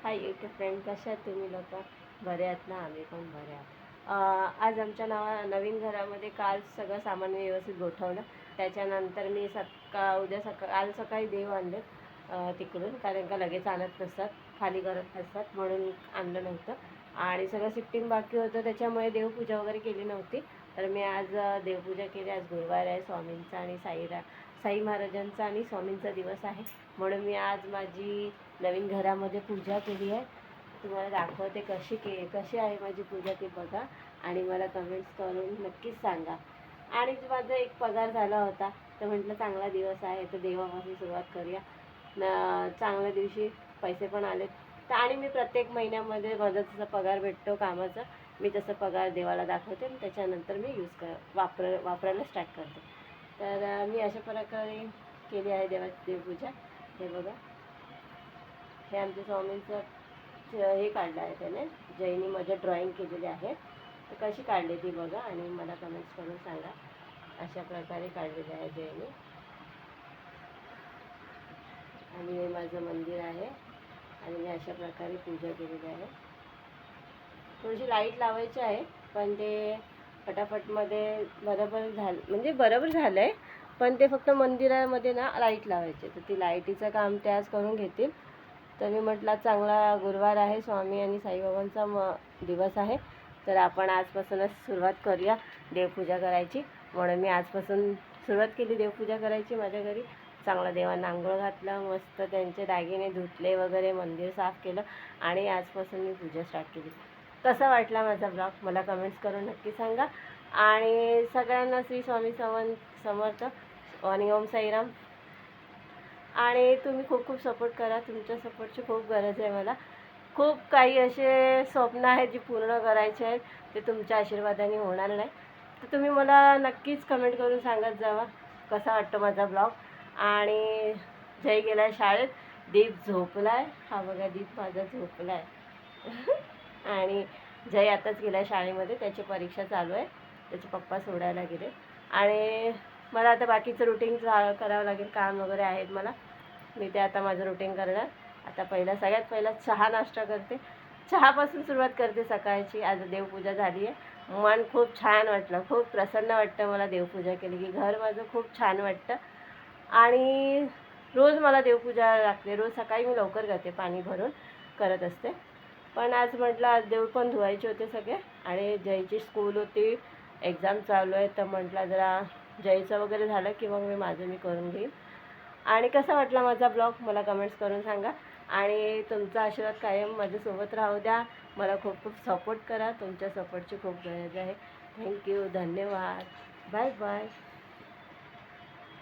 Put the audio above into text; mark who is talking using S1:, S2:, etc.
S1: Hi YouTube friend, कशा आहात तुम्ही लोक? बरे आहात ना? आम्ही पण बरे आहोत. आज आमच्या नवीन घरामध्ये काल सगळं सामान व्यवस्थित गोठवलं. त्याच्यानंतर मी उद्या काल सकाळी देव आणले तिकडून, कारण का लगेच आणत नसतात, खाली करत नसतात, म्हणून आणलं नव्हतं. आणि सगळं शिफ्टिंग बाकी होतं, त्याच्यामुळे देवपूजा वगैरे केली नव्हती. तर मी आज देवपूजा केली. आज गुरुवार आहे, स्वामींचा आणि साई महाराजांचा आणि स्वामींचा दिवस आहे, म्हणून मी आज माझी नवीन घरामध्ये पूजा केली आहे. तुम्हाला दाखवते कशी आहे माझी पूजा ते बघा आणि मला कमेंट्स करून नक्कीच सांगा. आणि माझा एक पगार झाला होता, तर म्हटलं चांगला दिवस आहे तर देवापासून सुरुवात करूया. चांगल्या दिवशी पैसे पण आले, तर आणि मी प्रत्येक महिन्यामध्ये माझा जसा पगार भेटतो कामाचा, मी तसं पगार देवाला दाखवते आणि त्याच्यानंतर मी वापरायला स्टार्ट करते. तर मी अशा प्रकारे केली आहे देवपूजा. हे बघा, हे आमच्या स्वामींचं हे काढलं आहे त्याने, जैनीमध्ये ड्रॉइंग केलेली आहे. तर कशी काढली ती बघा आणि मला कमेंट्स करून सांगा. अशा प्रकारे काढलेली आहे जैनी. आणि हे माझं मंदिर आहे आणि मी अशा प्रकारे पूजा केलेली आहे. थोडीशी लाईट लावायची आहे, पण ते फटाफटमध्ये बरोबर झालं आहे, पण ते फक्त मंदिरामध्ये ना लाईट लावायचे, तर ती लाईटीचं काम ते आज करून घेतील. तर मी म्हटलं चांगला गुरुवार आहे, स्वामी आणि साईबाबांचा दिवस आहे, तर आपण आजपासूनच सुरुवात करूया देवपूजा करायची. म्हणून मी आजपासून सुरुवात केली देवपूजा करायची माझ्या घरी. चांगला देवांना आंघोळ घातलं, मस्त त्यांचे दागिने धुतले वगैरे, मंदिर साफ केलं आणि आजपासून मी पूजा स्टार्ट केली. कसा वाटला माझा ब्लॉग मला कमेंट्स करून नक्की सांगा. आणि सगळ्यांना श्री स्वामी समर्थ आणि ओम साईराम. आणि तुम्ही खूप खूप सपोर्ट करा, तुमच्या सपोर्टची खूप गरज आहे मला. खूप काही असे स्वप्न आहेत जे पूर्ण करायचे आहेत, ते तुमच्या आशीर्वादाने होणार नाही. तर तुम्ही मला नक्कीच कमेंट करून सांगत जावा कसा वाटतो माझा ब्लॉग. आणि जय गेला शाळेत, दीप झोपला आहे. हा बघा, दीप माझा झोपला आहे. आणि जय आताच गेला शाळेमध्ये, त्याची परीक्षा चालू आहे, त्याचे पप्पा सोडायला गेले. आणि मला आता बाकीचं रुटीन करावं लागेल, काम वगैरे आहेत मला, मी ते आता माझं रुटीन करणार. आता सगळ्यात पहिला चहा नाश्ता करते, चहापासून सुरुवात करते सकाळची. आज देवपूजा झाली आहे, मन खूप छान वाटलं, खूप प्रसन्न वाटतं मला देवपूजा केली की, घर माझं खूप छान वाटतं. आणि रोज मला देवपूजा लागते, रोज सकाळी मी लवकर करते, पाणी भरून करत असते. पण आज म्हटलं आज देव पण धुवायचे होते सगळे, आणि जयची स्कूल होती, एक्झाम चालू आहे, तर म्हटलं जरा जयचं वगैरे झालं की मग मी करून घेईन. आणि कसा वाटला माझा ब्लॉग मला कमेंट्स करून सांगा. आणि तुमचा आशीर्वाद कायम माझ्यासोबत राहू द्या, मला खूप खूप सपोर्ट करा, तुमच्या सपोर्टची खूप गरज आहे. थँक्यू, धन्यवाद, बाय बाय.